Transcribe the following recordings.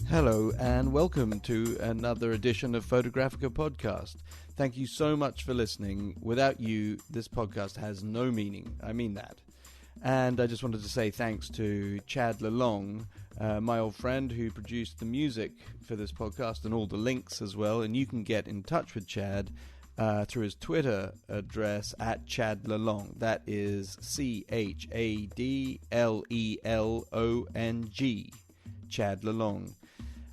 Hello and welcome to another edition of Photographic podcast. Thank you so much for listening. Without you, this podcast has no meaning. I mean that. And I just wanted to say thanks to Chad Lalong, my old friend who produced the music for this podcast and all the links as well. And you can get in touch with Chad through his Twitter address at Chad Lalong. That is ChadLelong, Chad Lalong.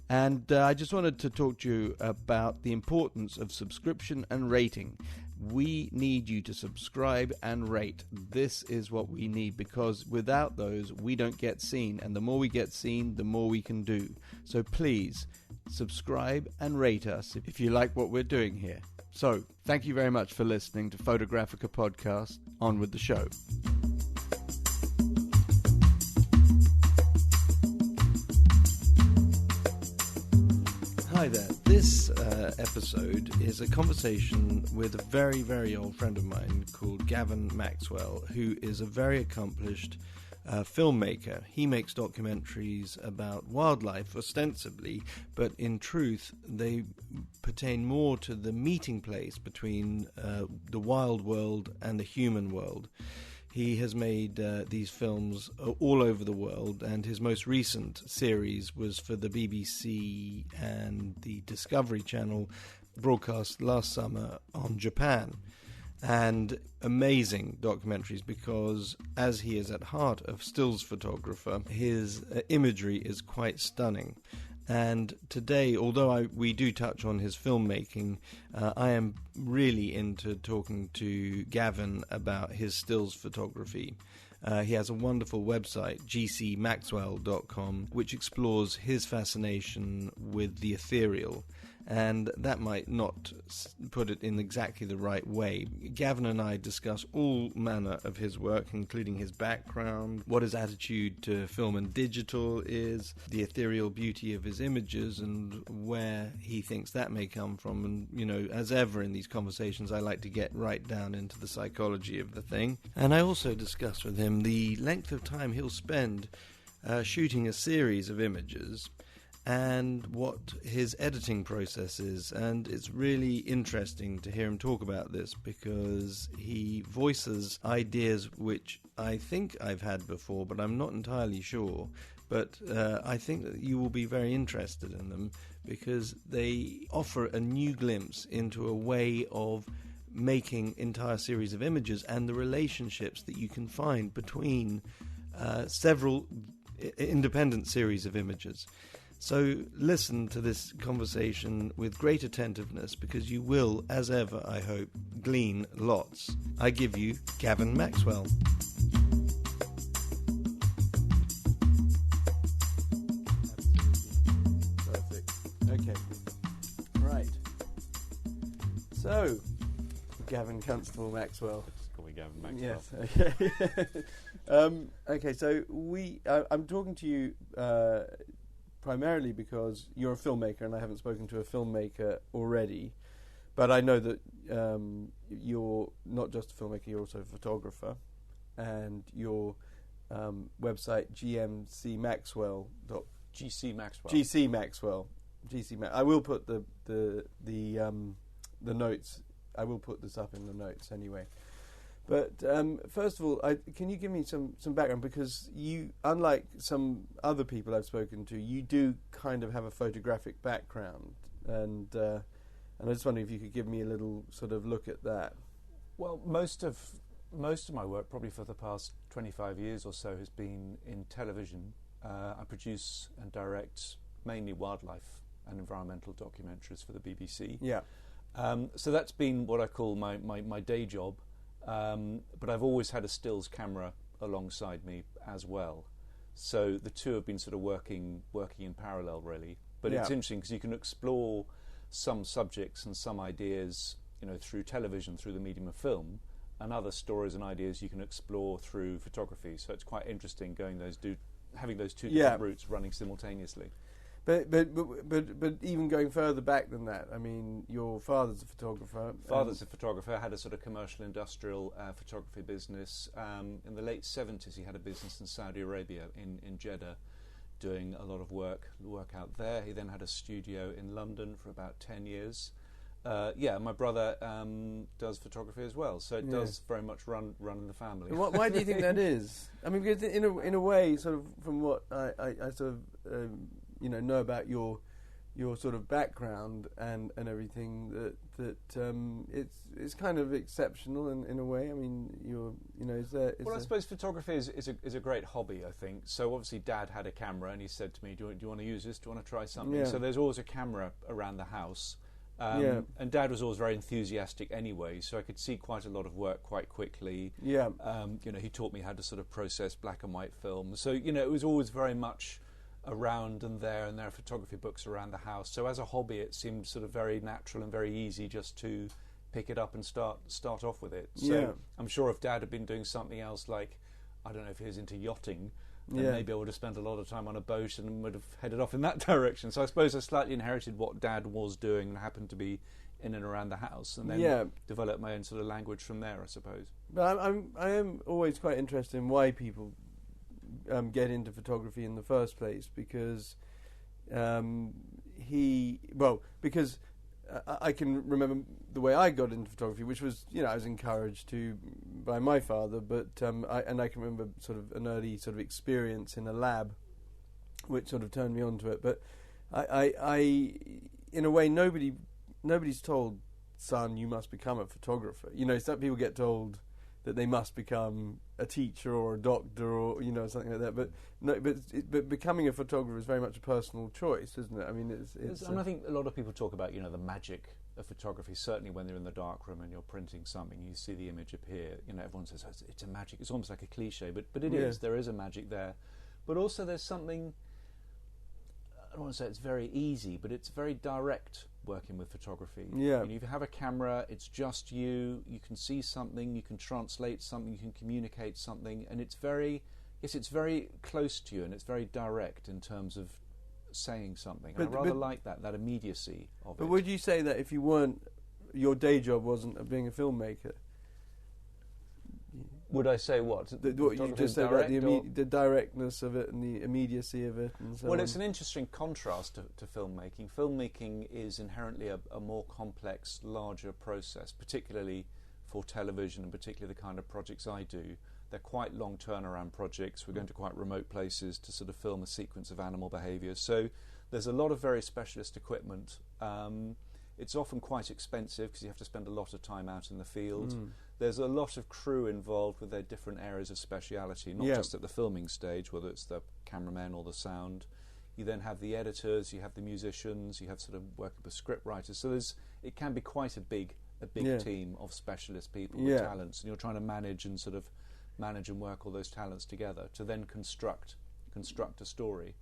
And I just wanted to talk to you about the importance of subscription and rating. We need you to subscribe and rate. This is what we need, because without those, we don't get seen. And the more we get seen, the more we can do. So please, subscribe and rate us if you like what we're doing here. So, thank you very much for listening to Photographic podcast. On with the show. Hi there. This episode is a conversation with a very, very old friend of mine called Gavin Maxwell, who is a very accomplished filmmaker. He makes documentaries about wildlife, ostensibly, but in truth, they pertain more to the meeting place between the wild world and the human world. He has made these films all over the world, and his most recent series was for the BBC and the Discovery Channel, broadcast last summer on Japan. And amazing documentaries, because as he is at heart a stills photographer, his imagery is quite stunning. And today, although we do touch on his filmmaking, I am really into talking to Gavin about his stills photography. He has a wonderful website, gcmaxwell.com, which explores his fascination with the ethereal. And that might not put it in exactly the right way. Gavin and I discuss all manner of his work, including his background, what his attitude to film and digital is, the ethereal beauty of his images, and where he thinks that may come from. And, you know, as ever in these conversations, I like to get right down into the psychology of the thing. And I also discuss with him the length of time he'll spend shooting a series of images, and what his editing process is. And it's really interesting to hear him talk about this, because he voices ideas which I think I've had before, but I'm not entirely sure. But I think that you will be very interested in them, because they offer a new glimpse into a way of making entire series of images and the relationships that you can find between several independent series of images. So listen to this conversation with great attentiveness, because you will, as ever, I hope, glean lots. I give you Gavin Maxwell. Perfect. Okay. Right. So, Gavin Constable Maxwell. Just call me Gavin Maxwell. Yes. Okay. Okay. So I'm talking to you primarily because you're a filmmaker, and I haven't spoken to a filmmaker already. But I know that you're not just a filmmaker; you're also a photographer, and your website GC Maxwell. I will put the notes. I will put this up in the notes anyway. But first of all, can you give me some background? Because you, unlike some other people I've spoken to, you do kind of have a photographic background, and I just wondering if you could give me a little sort of look at that. Well, most of my work, probably for the past 25 years or so, has been in television. I produce and direct mainly wildlife and environmental documentaries for the BBC. Yeah. So that's been what I call my day job. But I've always had a stills camera alongside me as well. So the two have been sort of working in parallel, really. But it's interesting because you can explore some subjects and some ideas, you know, through television, through the medium of film, and other stories and ideas you can explore through photography. So it's quite interesting having those two different routes running simultaneously. But even going further back than that, I mean, your father's a photographer. Father's a photographer, had a sort of commercial industrial photography business. In the late 70s, he had a business in Saudi Arabia, in Jeddah, doing a lot of work out there. He then had a studio in London for about 10 years. My brother does photography as well, so it does very much run in the family. Why do you think that is? I mean, because in a way, sort of from what I sort of know about your sort of background and everything, that it's kind of exceptional in a way. I mean, I suppose photography is a great hobby, I think. So obviously Dad had a camera and he said to me, do you want to use this? Do you want to try something? Yeah. So there's always a camera around the house. And Dad was always very enthusiastic anyway, so I could see quite a lot of work quite quickly. Yeah. He taught me how to sort of process black and white film. So, it was always very much around and there are photography books around the house. So as a hobby, it seemed sort of very natural and very easy just to pick it up and start off with it. So I'm sure if Dad had been doing something else, like, I don't know if he was into yachting, then maybe I would have spent a lot of time on a boat and would have headed off in that direction. So I suppose I slightly inherited what Dad was doing and happened to be in and around the house, and then developed my own sort of language from there, I suppose. But I am always quite interested in why people get into photography in the first place, because because I can remember the way I got into photography, which was, I was encouraged to by my father, but I can remember sort of an early sort of experience in a lab, which sort of turned me onto it. But I in a way, nobody's told, son, you must become a photographer. Some people get told that they must become a teacher or a doctor or something like that. But no, but becoming a photographer is very much a personal choice, isn't it? I mean, and I think a lot of people talk about the magic of photography. Certainly, when they're in the darkroom and you're printing something, you see the image appear. Everyone says it's a magic. It's almost like a cliche, but it is. There is a magic there. But also, there's something. I don't want to say it's very easy, but it's very direct working with photography. Yeah. If you have a camera, it's just you. You can see something, you can translate something, you can communicate something, and it's very close to you, and it's very direct in terms of saying something. I rather like that immediacy of it. But would you say that if you weren't, your day job wasn't being a filmmaker? Would I say what? What you just said about the directness of it and the immediacy of it and so on. Well, it's an interesting contrast to filmmaking. Filmmaking is inherently a more complex, larger process, particularly for television and particularly the kind of projects I do. They're quite long turnaround projects. We're going to quite remote places to sort of film a sequence of animal behaviour. So there's a lot of very specialist equipment. It's often quite expensive because you have to spend a lot of time out in the field. There's a lot of crew involved with their different areas of speciality, not just at the filming stage, whether it's the cameraman or the sound. You then have the editors, you have the musicians, you have sort of working with script writers. So it can be quite a big team of specialist people with talents, and you're trying to manage and work all those talents together to then construct a story.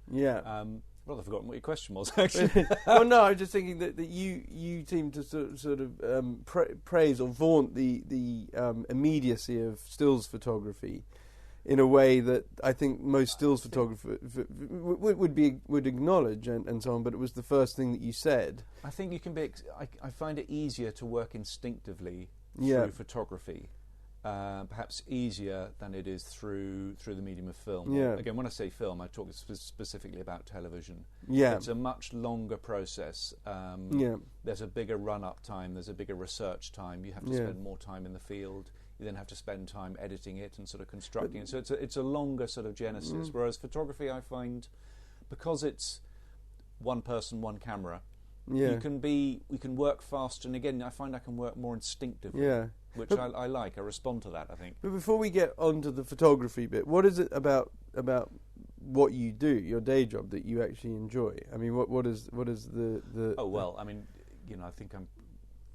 I've rather forgotten what your question was, actually. Well, no, I was just thinking that you seem to sort of praise or vaunt the immediacy of stills photography in a way that I think most stills photographers would acknowledge and so on. But it was the first thing that you said. I think you can be. I find it easier to work instinctively through photography. Perhaps easier than it is through the medium of film. Again, when I say film, I talk specifically about television. It's a much longer process. There's a bigger run-up time. There's a bigger research time. You have to spend more time in the field. You then have to spend time editing it and sort of constructing it. So it's a longer sort of genesis. Whereas photography, I find, because it's one person, one camera, we can work faster. And again, I find I can work more instinctively. Which I like. I respond to that, I think. But before we get on to the photography bit, what is it about what you do, your day job, that you actually enjoy? I mean, what is the? Oh well, I mean, I think I'm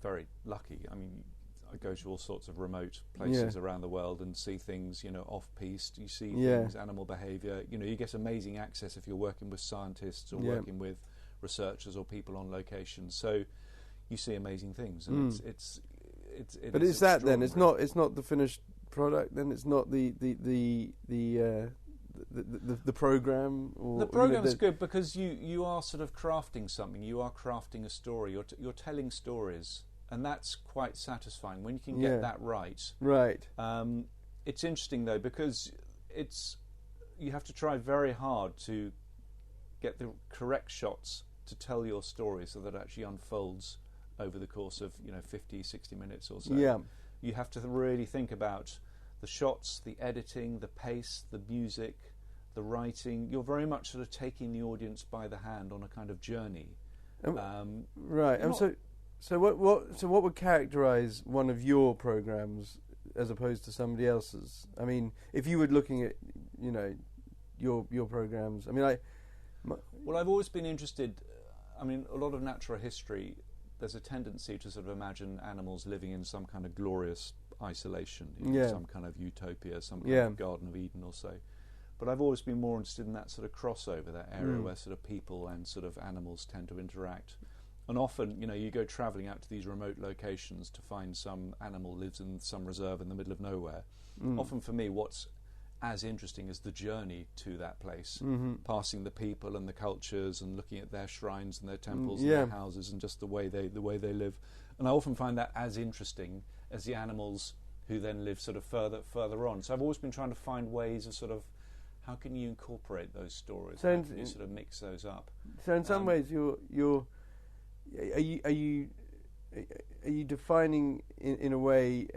very lucky. I mean, I go to all sorts of remote places around the world and see things, off-piste. You see things, animal behaviour. You get amazing access if you're working with scientists or working with researchers or people on location. So you see amazing things, and it's but is that then? It's not the finished product. Then it's not the program. Or, the program is good because you are sort of crafting something. You are crafting a story. You're telling stories, and that's quite satisfying when you can get that right. Right. It's interesting though because you have to try very hard to get the correct shots to tell your story so that it actually unfolds over the course of 50, 60 minutes or so. Yeah. You have to really think about the shots, the editing, the pace, the music, the writing. You're very much sort of taking the audience by the hand on a kind of journey. Right. So what would characterise one of your programmes as opposed to somebody else's? I mean, if you were looking at your programmes, I mean, well, I've always been interested. I mean, a lot of natural history, there's a tendency to sort of imagine animals living in some kind of glorious isolation, some kind of utopia, some kind of Garden of Eden or so. But I've always been more interested in that sort of crossover, that area where sort of people and sort of animals tend to interact. And often, you go travelling out to these remote locations to find some animal lives in some reserve in the middle of nowhere. Often for me, what's as interesting as the journey to that place, passing the people and the cultures and looking at their shrines and their temples and their houses and just the way they live. And I often find that as interesting as the animals who then live sort of further on. So I've always been trying to find ways of sort of how can you incorporate those stories? How can you sort of mix those up? So in some ways, are you defining in a way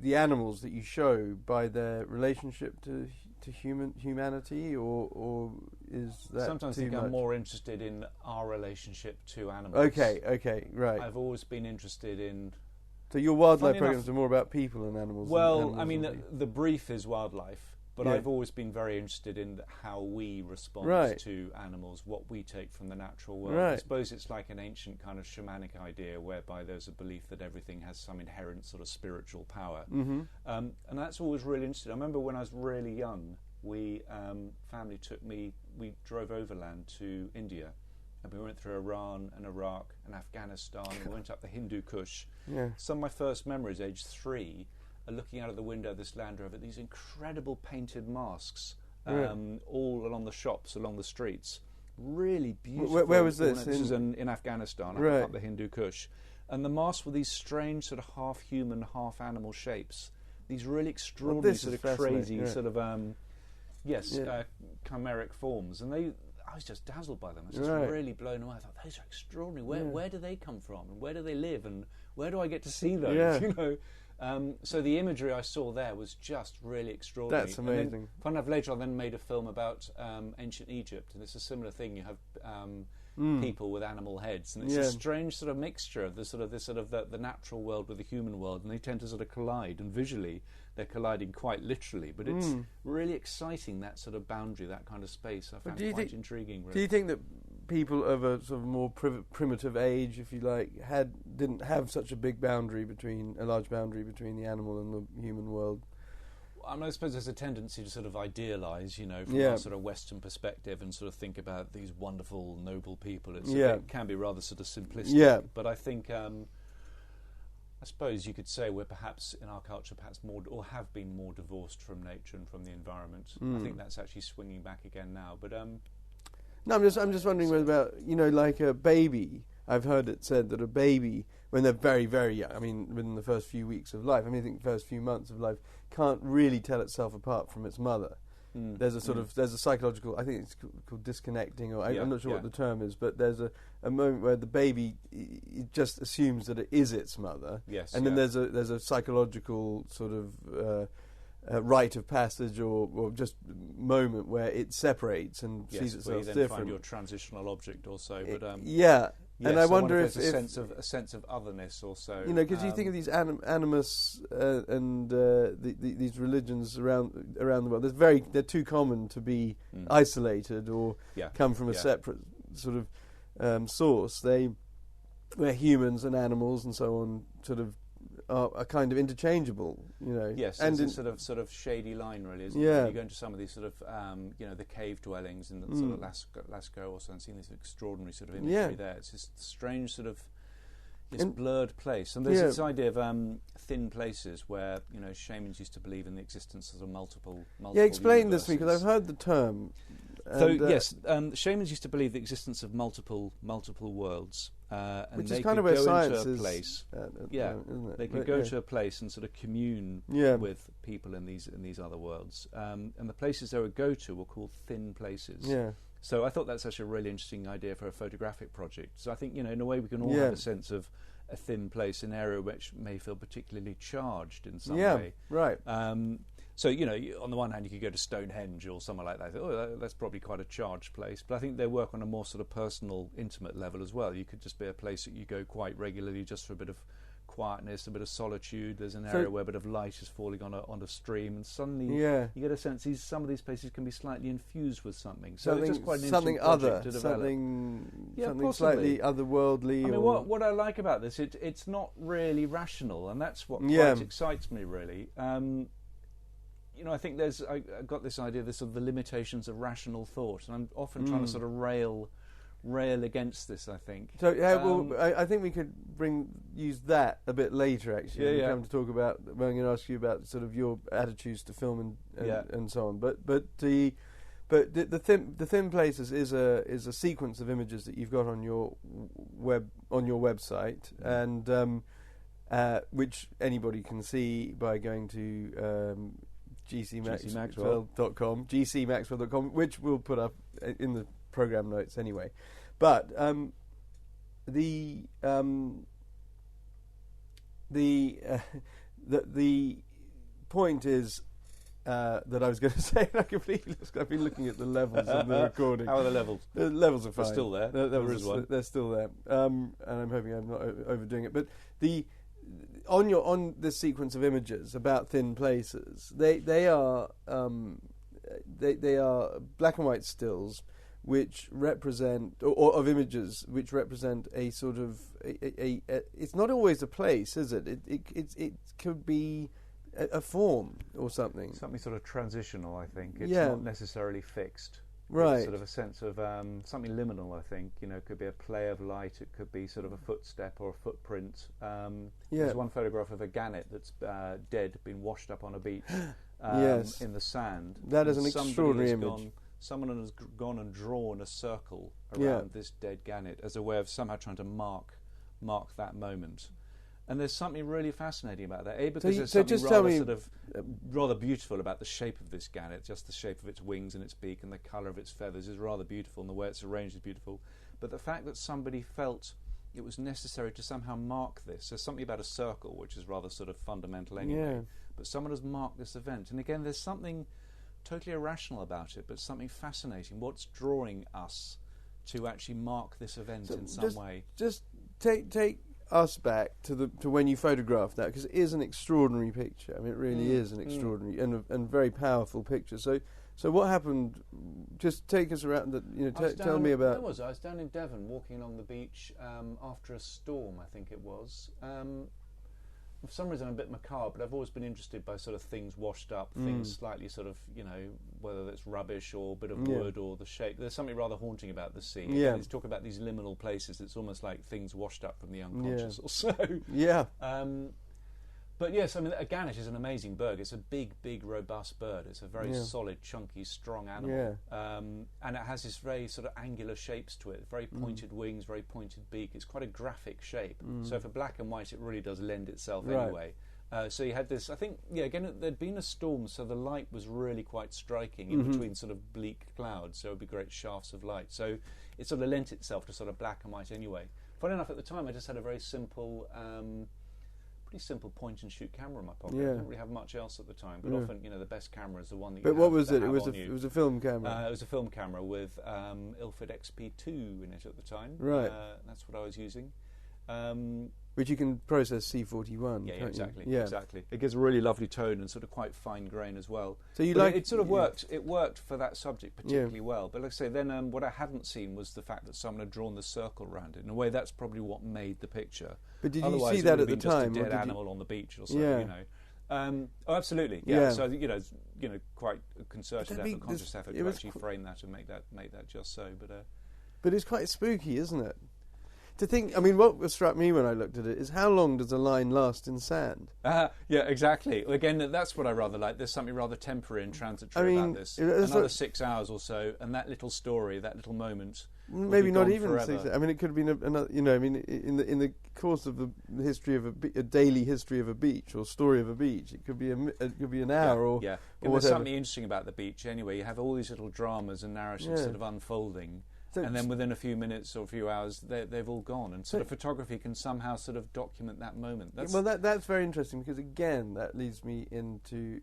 the animals that you show by their relationship to humanity, or is that sometimes too I think much? I'm more interested in our relationship to animals. Okay, right. I've always been interested in. So your wildlife programs are more about people and animals. Well, I mean, the brief is wildlife, but I've always been very interested in how we respond to animals, what we take from the natural world. I suppose it's like an ancient kind of shamanic idea whereby there's a belief that everything has some inherent sort of spiritual power. And that's always really interesting. I remember when I was really young, family we drove overland to India. And we went through Iran and Iraq and Afghanistan and we went up the Hindu Kush. Some of my first memories, age 3, are looking out of the window of this Land Rover, these incredible painted masks all along the shops, along the streets. Really beautiful. Where was this? This was in Afghanistan, up the Hindu Kush. And the masks were these strange sort of half-human, half-animal shapes. These really extraordinary sort of crazy sort of, chimeric forms. And I was just dazzled by them. I was just really blown away. I thought, those are extraordinary. Where do they come from? And where do they live? And where do I get to see those? So the imagery I saw there was just really extraordinary. That's amazing. Then, fun enough, later I then made a film about ancient Egypt, and it's a similar thing. You have people with animal heads, and it's a strange sort of mixture of the natural world with the human world, and they tend to sort of collide. And visually, they're colliding quite literally, but it's really exciting, that sort of boundary, that kind of space. I found quite intriguing. Really. Do you think that people of a sort of more primitive age, if you like, didn't have such a large boundary between the animal and the human world? I suppose there's a tendency to sort of idealise, from our sort of Western perspective, and sort of think about these wonderful, noble people. It can be rather sort of simplistic. Yeah. But I think, I suppose you could say we're perhaps in our culture more, or have been more divorced from nature and from the environment. I think that's actually swinging back again now. But no, I'm just wondering about like a baby. I've heard it said that a baby, when they're very, very young, I mean, within the first few weeks of life, I think the first few months of life, can't really tell itself apart from its mother. There's a psychological, I think it's called disconnecting, or I'm not sure what the term is, but there's a moment where the baby just assumes that it is its mother, and then there's a psychological sort of rite of passage or just moment where it separates and sees itself then different. Find your transitional object also, but and I wonder if there's a sense of otherness also. Because you think of these animus and these religions around the world. They're too common to be isolated or come from a separate sort of source. Where humans and animals and so on sort of are kind of interchangeable, Yes, and it's a sort of shady line, really, isn't it? You go into some of these sort of, the cave dwellings in sort of Lascaux or so, and seeing this extraordinary sort of imagery there. It's this strange sort of blurred place. And there's this idea of thin places where, shamans used to believe in the existence of multiple explain universes. this to me, because I've heard the term. Shamans used to believe the existence of multiple worlds, and which they is kind could of where go science into a is, place. isn't it? They could go to a place and sort of commune with people in these other worlds, and the places they would go to were called thin places. So I thought that's actually a really interesting idea for a photographic project. So I think, in a way we can all have a sense of a thin place, an area which may feel particularly charged in some way. Right. So, on the one hand, you could go to Stonehenge or somewhere like that. That's probably quite a charged place. But I think they work on a more sort of personal, intimate level as well. You could just be a place that you go quite regularly just for a bit of quietness, a bit of solitude. There's an area where a bit of light is falling on a stream, and suddenly you get a sense some of these places can be slightly infused with something. So it's just quite an interesting project to develop. Something slightly otherworldly. I mean, what I like about this, it's not really rational, and that's what quite excites me, really. I think I got this idea, this of the limitations of rational thought, and I'm often trying to sort of rail against this, I think. So I think we could use that a bit later, actually. We come to talk about. Well, I'm going to ask you about sort of your attitudes to film and so on. But the thin places is a sequence of images that you've got on your website, and which anybody can see by going to gcmaxwell.com, which we'll put up in the program notes anyway. But the point is that I was going to say, I completely lost. I've been looking at the levels of the recording. How are the levels? The levels are fine. They're still there. They're still there, and I'm hoping I'm not overdoing it. But on this sequence of images about thin places, they are black and white stills which represent, or of images which represent a sort of a it's not always a place, is it? It could be a form or something. Something sort of transitional, I think. It's not necessarily fixed. Right. It's sort of a sense of something liminal, I think. It could be a play of light, it could be sort of a footstep or a footprint. There's one photograph of a gannet that's dead, been washed up on a beach in the sand. That is an extraordinary image. Someone has gone and drawn a circle around this dead gannet as a way of somehow trying to mark that moment. And there's something really fascinating about that. Because there's something rather beautiful about the shape of this gannet. Just the shape of its wings and its beak and the colour of its feathers is rather beautiful, and the way it's arranged is beautiful. But the fact that somebody felt it was necessary to somehow mark this. There's something about a circle which is rather sort of fundamental anyway. Yeah. But someone has marked this event. And again, there's something totally irrational about it, but something fascinating. What's drawing us to actually mark this event in some way? Just take us back to when you photographed that, because it is an extraordinary picture. I mean, it really is an extraordinary and very powerful picture. So what happened? Just take us around. Tell me about. Where was I? I was down in Devon, walking along the beach after a storm, I think it was. For some reason I'm a bit macabre, but I've always been interested by sort of things washed up, things slightly sort of, whether it's rubbish or a bit of wood or the shape. There's something rather haunting about the sea. Yeah. He's talking about these liminal places. It's almost like things washed up from the unconscious or so. Yeah. But yes, I mean, a gannet is an amazing bird. It's a big, robust bird. It's a very solid, chunky, strong animal. Yeah. And it has this very sort of angular shapes to it, very pointed wings, very pointed beak. It's quite a graphic shape. So for black and white, it really does lend itself anyway. So you had this, I think, again, there'd been a storm, so the light was really quite striking in between sort of bleak clouds, so it would be great shafts of light. So it sort of lent itself to sort of black and white anyway. Funny enough, at the time, I just had a very simple... pretty simple point-and-shoot camera in my pocket. I didn't really have much else at the time, but often, the best camera is the one that you have. But what was it? It was a film camera. It was a film camera with Ilford Ep6 in it at the time. Right. That's what I was using. Which you can process C41. Yeah, exactly. Yeah. Exactly. It gives a really lovely tone and sort of quite fine grain as well. So it sort of worked. It worked for that subject particularly well. But like I say, then what I hadn't seen was the fact that someone had drawn the circle around it. In a way, that's probably what made the picture. But did you see that at the time? Just a dead animal on the beach or something, Oh, absolutely. Yeah. So quite a concerted effort, conscious effort to actually frame that and make that just so. But it's quite spooky, isn't it? to think. I mean, what struck me when I looked at it is how long does a line last in sand? Yeah, exactly. Again, that's what I rather like. There's something rather temporary and transitory about this. Another 6 hours or so, and that little story, that little moment. Maybe not even forever. 6 hours. I mean, it could have been another. You know, I mean, in the course of the history of a daily history of a beach or story of a beach, it could be an hour or Or whatever. There's something interesting about the beach anyway. You have all these little dramas and narratives sort of unfolding. So and then within a few minutes or a few hours, they've all gone. And sort of photography can somehow sort of document that moment. That's very interesting because, again, that leads me into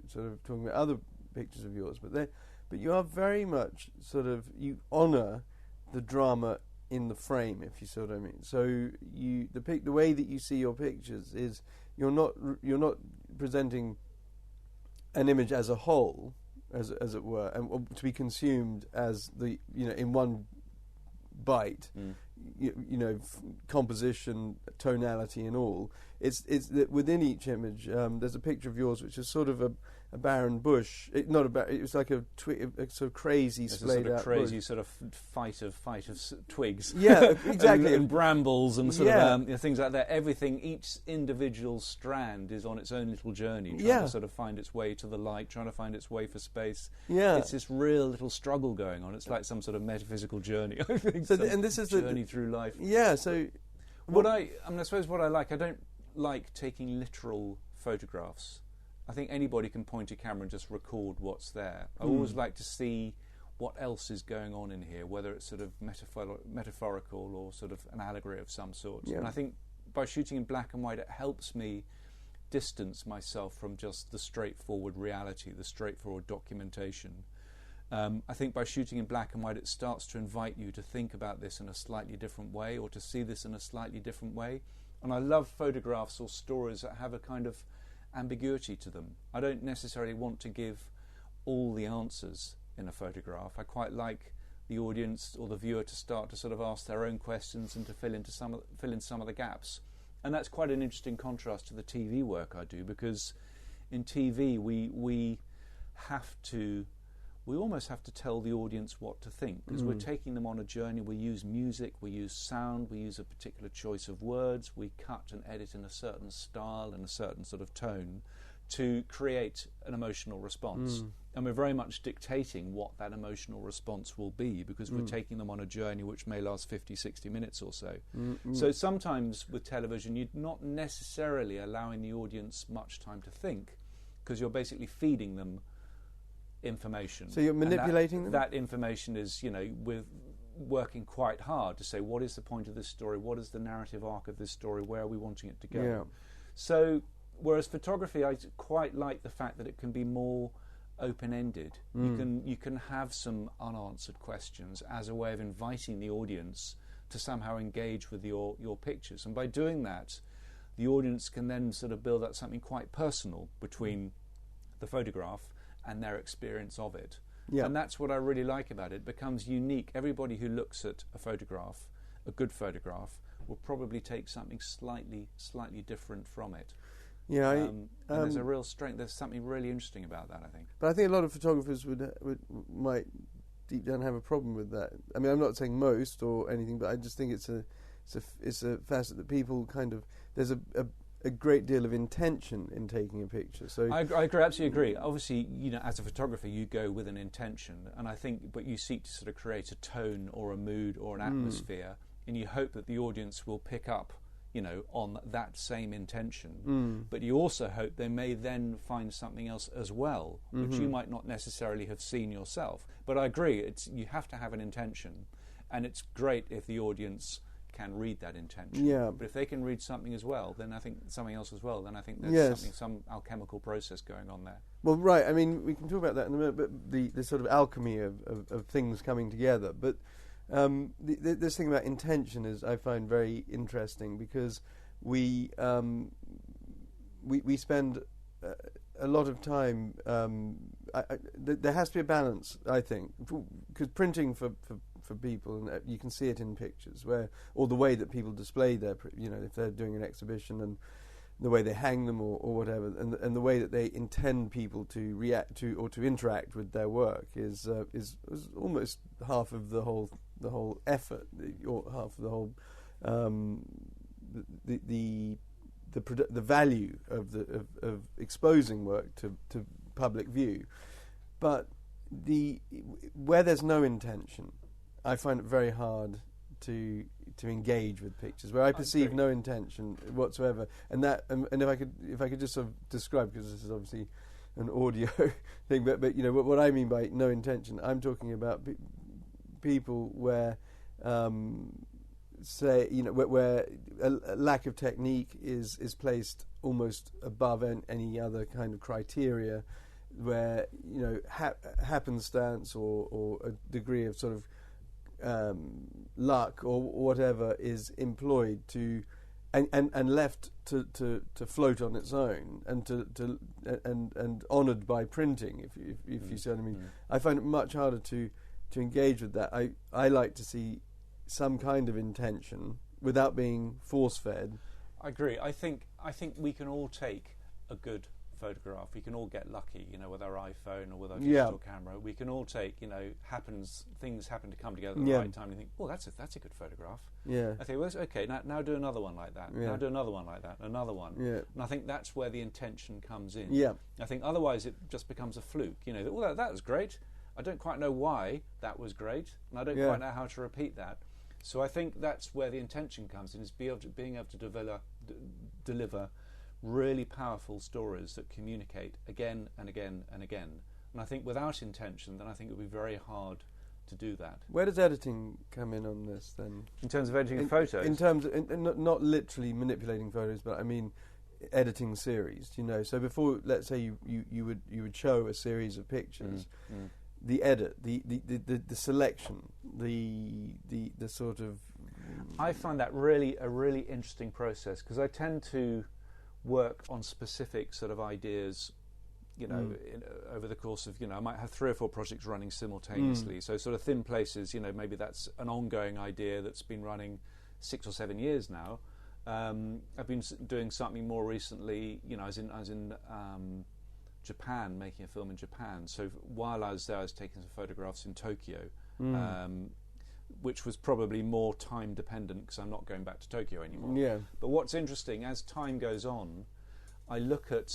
sort of talking about other pictures of yours. But you are very much sort of, you honour the drama in the frame, if you see what I mean. So the way that you see your pictures is you're not presenting an image as a whole, as it were, and to be consumed as in one bite. Composition, tonality, and all. It's that within each image, there's a picture of yours which is sort of a barren bush. It was like a sort of crazy splayed out crazy bush. Sort of fight of twigs. Yeah, exactly. and brambles and sort of things like that. Everything, each individual strand is on its own little journey, trying to sort of find its way to the light, trying to find its way for space. Yeah, it's this real little struggle going on. It's like some sort of metaphysical journey. I think. So and this is journey through life. Yeah. So I suppose what I like. I don't like taking literal photographs. I think anybody can point a camera and just record what's there. I always like to see what else is going on in here, whether it's sort of metaphorical or sort of an allegory of some sort. Yeah. And I think by shooting in black and white, it helps me distance myself from just the straightforward reality, the straightforward documentation. I think by shooting in black and white, it starts to invite you to think about this in a slightly different way or to see this in a slightly different way. And I love photographs or stories that have a kind of ambiguity to them. I don't necessarily want to give all the answers in a photograph. I quite like the audience or the viewer to start to sort of ask their own questions and to fill in some of the gaps. And that's quite an interesting contrast to the TV work I do, because in TV we almost have to tell the audience what to think, because we're taking them on a journey. We use music, we use sound, we use a particular choice of words, we cut and edit in a certain style and a certain sort of tone to create an emotional response. And we're very much dictating what that emotional response will be, because we're taking them on a journey which may last 50, 60 minutes or so. So sometimes with television, you're not necessarily allowing the audience much time to think, because you're basically feeding them information. So you're manipulating them? That information is, we're working quite hard to say, what is the point of this story? What is the narrative arc of this story? Where are we wanting it to go? Yeah. So, whereas photography, I quite like the fact that it can be more open-ended. You can have some unanswered questions as a way of inviting the audience to somehow engage with your pictures. And by doing that, the audience can then sort of build up something quite personal between the photograph and their experience of it. Yeah. And that's what I really like about it. It becomes unique. Everybody who looks at a photograph, a good photograph, will probably take something slightly different from it. Yeah, and there's a real strength. There's something really interesting about that, I think. But I think a lot of photographers might deep down have a problem with that. I mean, I'm not saying most or anything, but I just think it's a facet that people kind of, there's a great deal of intention in taking a picture. So I absolutely agree. Obviously, as a photographer, you go with an intention, and I think, but you seek to sort of create a tone or a mood or an atmosphere, and you hope that the audience will pick up, on that same intention. But you also hope they may then find something else as well, which you might not necessarily have seen yourself. But I agree, you have to have an intention, and it's great if the audience can read that intention. Yeah. But if they can read something as well, then I think something else as well, then I think there's some alchemical process going on there. Well, right, I mean, we can talk about that in a minute, but the sort of alchemy of things coming together. But this thing about intention is, I find, very interesting, because we spend a lot of time. There has to be a balance, I think, because printing for people, and you can see it in pictures, or the way that people display their, if they're doing an exhibition, and the way they hang them or whatever, and the way that they intend people to react to or to interact with their work is almost half of the whole effort, or half of the whole the value of exposing work to public view, but where there's no intention, I find it very hard to engage with pictures where I perceive no intention whatsoever, and if I could just sort of describe, because this is obviously an audio thing, but you know what I mean by no intention. I'm talking about people where where a lack of technique is placed almost above any other kind of criteria, where happenstance or a degree of sort of luck or whatever is employed to and left to float on its own and honoured by printing, if you see what I mean. I find it much harder to engage with that. I like to see some kind of intention without being force-fed. I agree. I think we can all take a good photograph. We can all get lucky, with our iPhone or with our digital camera. We can all take, things happen to come together at the right time. And you think, that's a good photograph. Yeah. I think, okay, now do another one like that. Now do another one like that. Another one. Yeah. And I think that's where the intention comes in. Yeah. I think otherwise it just becomes a fluke. That was great. I don't quite know why that was great, and I don't quite know how to repeat that. So I think that's where the intention comes in, is being able to deliver really powerful stories that communicate again and again and again. And I think without intention, then I think it would be very hard to do that. Where does editing come in on this then? In terms of editing photos? In terms of, not literally manipulating photos, but I mean editing series, So before, let's say you would show a series of pictures, the edit, the selection, the sort of... I find that a really interesting process, because I tend to work on specific sort of ideas, over the course of, I might have 3 or 4 projects running simultaneously. So sort of Thin Places, maybe that's an ongoing idea that's been running 6 or 7 years now. I've been doing something more recently, I was in Japan, making a film in Japan. So while I was there, I was taking some photographs in Tokyo, which was probably more time dependent because I'm not going back to Tokyo anymore. Yeah. But what's interesting, as time goes on, I look at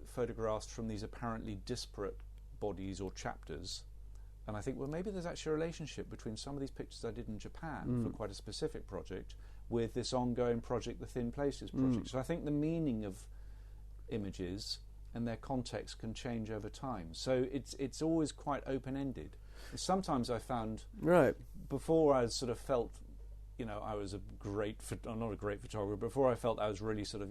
photographs from these apparently disparate bodies or chapters, and I think, well, maybe there's actually a relationship between some of these pictures I did in Japan for quite a specific project with this ongoing project, the Thin Places project. So I think the meaning of images and their context can change over time. So it's always quite open-ended. Sometimes I found, before I sort of felt, I was I'm not a great photographer, before I felt I was really sort of,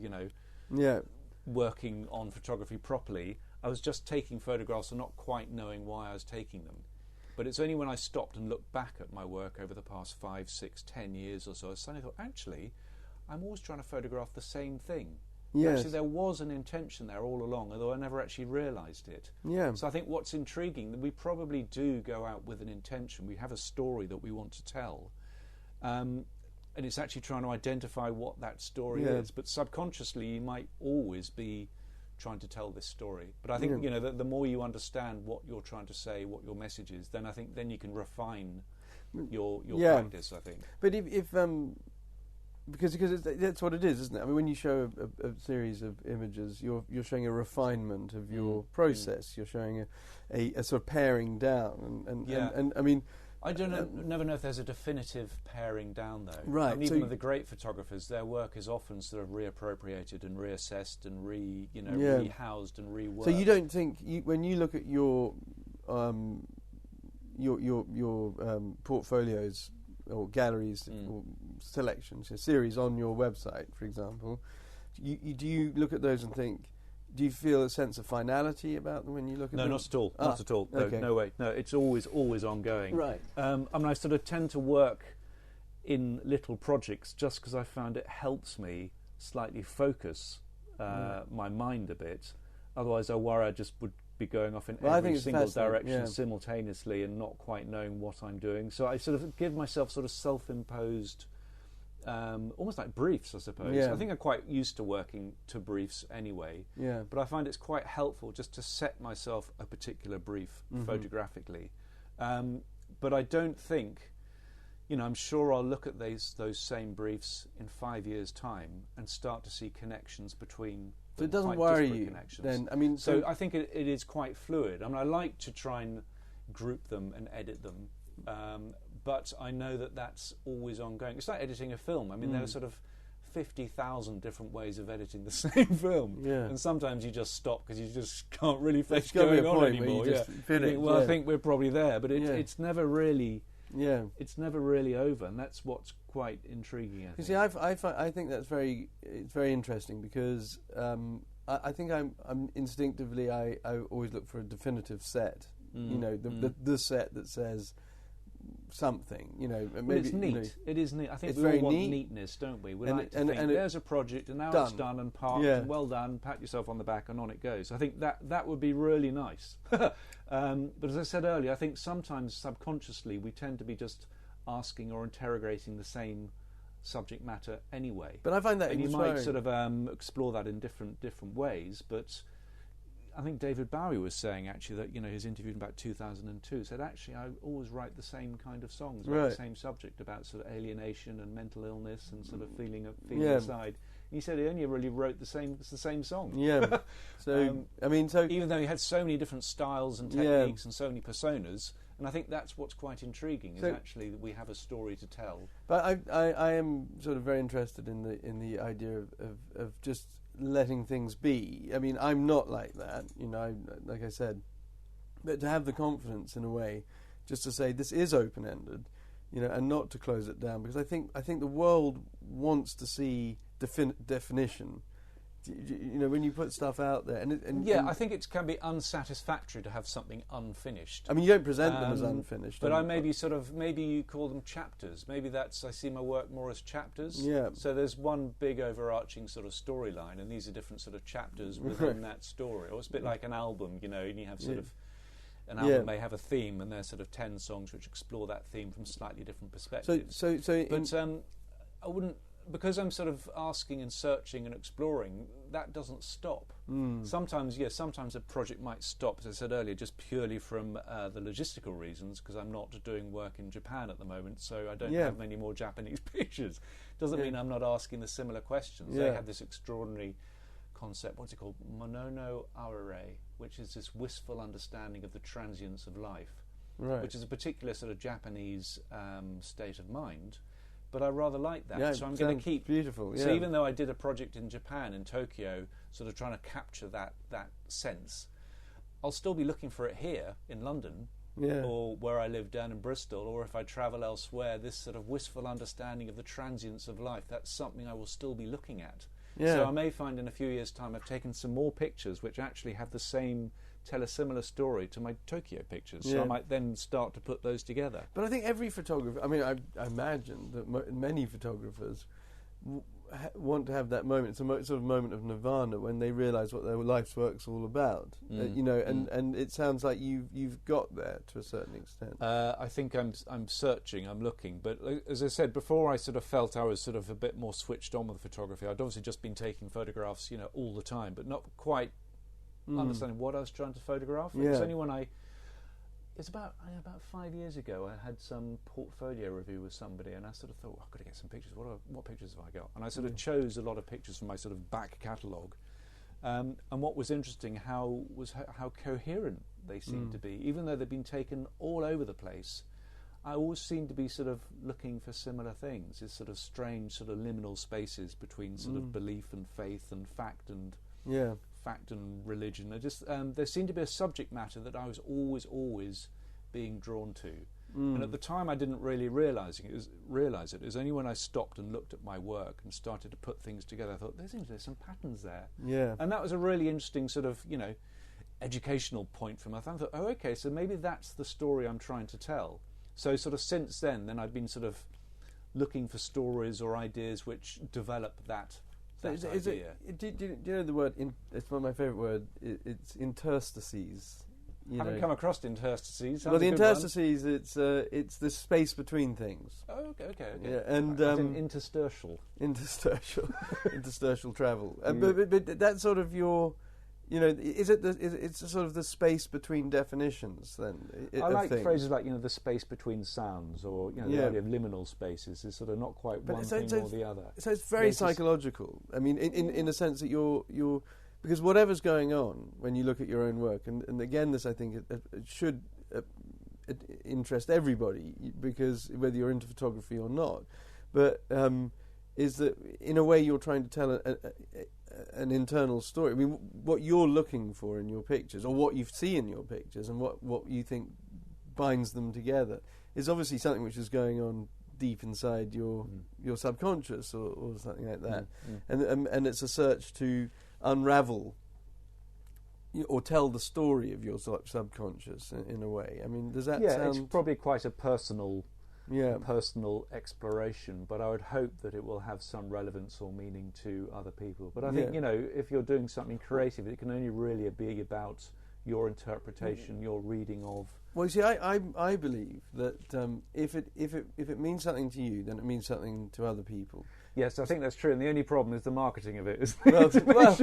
working on photography properly, I was just taking photographs and not quite knowing why I was taking them. But it's only when I stopped and looked back at my work over the past 5, 6, 10 years or so, I suddenly thought, actually, I'm always trying to photograph the same thing. Yes. Actually, there was an intention there all along, although I never actually realised it. Yeah. So I think what's intriguing, that we probably do go out with an intention. We have a story that we want to tell. And it's actually trying to identify what that story is. But subconsciously, you might always be trying to tell this story. But I think, the more you understand what you're trying to say, what your message is, then I think then you can refine your practice, I think. But if because that's what it is, isn't it? I mean, when you show a series of images, you're showing a refinement of your process. You're showing a sort of paring down, and I mean, I never know if there's a definitive paring down, though. Right. I mean, even with the great photographers, their work is often sort of reappropriated and reassessed and rehoused and reworked. So you don't think when you look at your portfolios or galleries or selections, a series on your website, for example, do you look at those and think? Do you feel a sense of finality about them when you look at them? No, not at all. Not at all. No, okay. No way. No, it's always ongoing. Right. I mean, I sort of tend to work in little projects just because I found it helps me slightly focus my mind a bit. Otherwise, I worry I just would be going off in every single direction simultaneously and not quite knowing what I'm doing. So I sort of give myself sort of self-imposed, almost like briefs, I suppose. I think I'm quite used to working to briefs anyway. Yeah. But I find it's quite helpful just to set myself a particular brief photographically. But I don't think, I'm sure I'll look at those same briefs in 5 years' time and start to see connections between. So it doesn't quite worry disparate you connections. then? I mean, so I think it is quite fluid. I mean, I like to try and group them and edit them, but I know that that's always ongoing. It's like editing a film. I mean, there are sort of 50,000 different ways of editing the same film, and sometimes you just stop because you just can't really fetch going on anymore. I think we're probably there, but it's never really. Yeah, it's never really over, and that's what's quite intriguing. I think. You see, I think it's very interesting because I think I'm instinctively I always look for a definitive set. The set that says something. Maybe it's neat. It is neat. I think we all want neatness, don't we? We like to think there's a project, and now it's done and parked, and well done. Pat yourself on the back, and on it goes. I think that would be really nice. But as I said earlier, I think sometimes subconsciously we tend to be just asking or interrogating the same subject matter anyway. But I find that you might sort of explore that in different ways. But I think David Bowie was saying actually that he's interviewed in about 2002 said actually I always write the same kind of songs about the same subject about sort of alienation and mental illness and sort of feeling aside. He said he only really wrote the same song. Yeah. So even though he had so many different styles and techniques and so many personas, and I think that's what's quite intriguing is actually that we have a story to tell. But I am sort of very interested in the idea of just letting things be. I mean, I'm not like that, like I said, but to have the confidence in a way, just to say this is open-ended, and not to close it down, because I think the world wants to see definition. When you put stuff out there, I think it can be unsatisfactory to have something unfinished. I mean, you don't present them as unfinished, but maybe you call them chapters. Maybe I see my work more as chapters. Yeah. So there's one big overarching sort of storyline, and these are different sort of chapters within that story. Or it's a bit like an album, and you have sort of an album may have a theme, and there's sort of 10 songs which explore that theme from slightly different perspectives. I wouldn't. Because I'm sort of asking and searching and exploring, that doesn't stop. Sometimes a project might stop, as I said earlier, just purely from the logistical reasons, because I'm not doing work in Japan at the moment, so I don't have many more Japanese pictures. Doesn't mean I'm not asking the similar questions. They have this extraordinary concept, what's it called? Monono arare, which is this wistful understanding of the transience of life, which is a particular sort of Japanese state of mind. But I rather like that, so I'm going to keep beautiful. Yeah. So even though I did a project in Japan, in Tokyo, sort of trying to capture that sense, I'll still be looking for it here in London, or where I live down in Bristol, or if I travel elsewhere. This sort of wistful understanding of the transience of life—that's something I will still be looking at. Yeah. So I may find in a few years' time I've taken some more pictures which actually have tell a similar story to my Tokyo pictures. So I might then start to put those together. But I think every photographer, I imagine that many photographers want to have that moment. It's a sort of moment of nirvana when they realise what their life's work's all about. And it sounds like you've got there to a certain extent. I think I'm searching, I'm looking. But as I said before, I sort of felt I was sort of a bit more switched on with photography. I'd obviously just been taking photographs, all the time, but not quite understanding what I was trying to photograph. It was only when it's about 5 years ago, I had some portfolio review with somebody, and I sort of thought, I've got to get some pictures. What pictures have I got? And I sort of chose a lot of pictures from my sort of back catalogue. And what was interesting how coherent they seemed to be, even though they'd been taken all over the place. I always seemed to be sort of looking for similar things. It's sort of strange sort of liminal spaces between sort of belief and faith and fact and religion. There seemed to be a subject matter that I was always being drawn to. And at the time I didn't really realise it. It was only when I stopped and looked at my work and started to put things together I thought, there's some patterns there. Yeah. And that was a really interesting sort of, educational point for me. I thought, oh, okay, so maybe that's the story I'm trying to tell. So sort of since then I've been sort of looking for stories or ideas which develop that idea. Do you know the word? It's one of my favourite words. It's interstices. I haven't come across interstices. Well, the interstices, it's the space between things. Oh, okay. Yeah, and interstitial. Interstitial travel. But that's sort of your it's a sort of the space between definitions then? I like phrases like, the space between sounds, or, the idea of liminal spaces is sort of not quite one thing or the other. So it's very psychological. I mean, in a sense that you're because whatever's going on when you look at your own work, and again, this I think it should interest everybody, because whether you're into photography or not, but is that in a way you're trying to tell an internal story. I mean, what you're looking for in your pictures, or what you see in your pictures, and what you think binds them together, is obviously something which is going on deep inside your subconscious, or something like that. And it's a search to unravel or tell the story of your subconscious in a way. I mean, does that sound... it's probably quite a personal exploration, but I would hope that it will have some relevance or meaning to other people. But I think, if you're doing something creative, it can only really be about your interpretation, your reading of... Well, you see, I believe that if it means something to you, then it means something to other people. Yes, I think that's true, and the only problem is the marketing of it. Is to make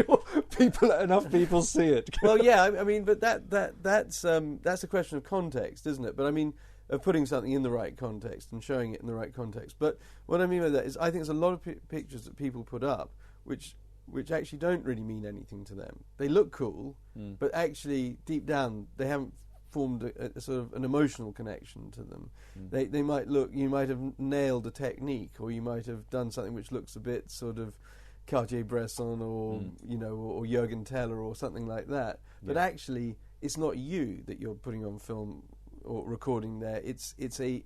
sure enough people see it. Well, yeah, I mean, but that's a question of context, isn't it? But I mean, of putting something in the right context and showing it in the right context. But what I mean by that is, I think there's a lot of pictures that people put up which actually don't really mean anything to them. They look cool, but actually deep down they haven't formed a sort of an emotional connection to them. They might look, you might have nailed a technique, or you might have done something which looks a bit sort of Cartier-Bresson, or or Jürgen Teller or something like that. But actually, it's not you that you're putting on film or recording there. It's a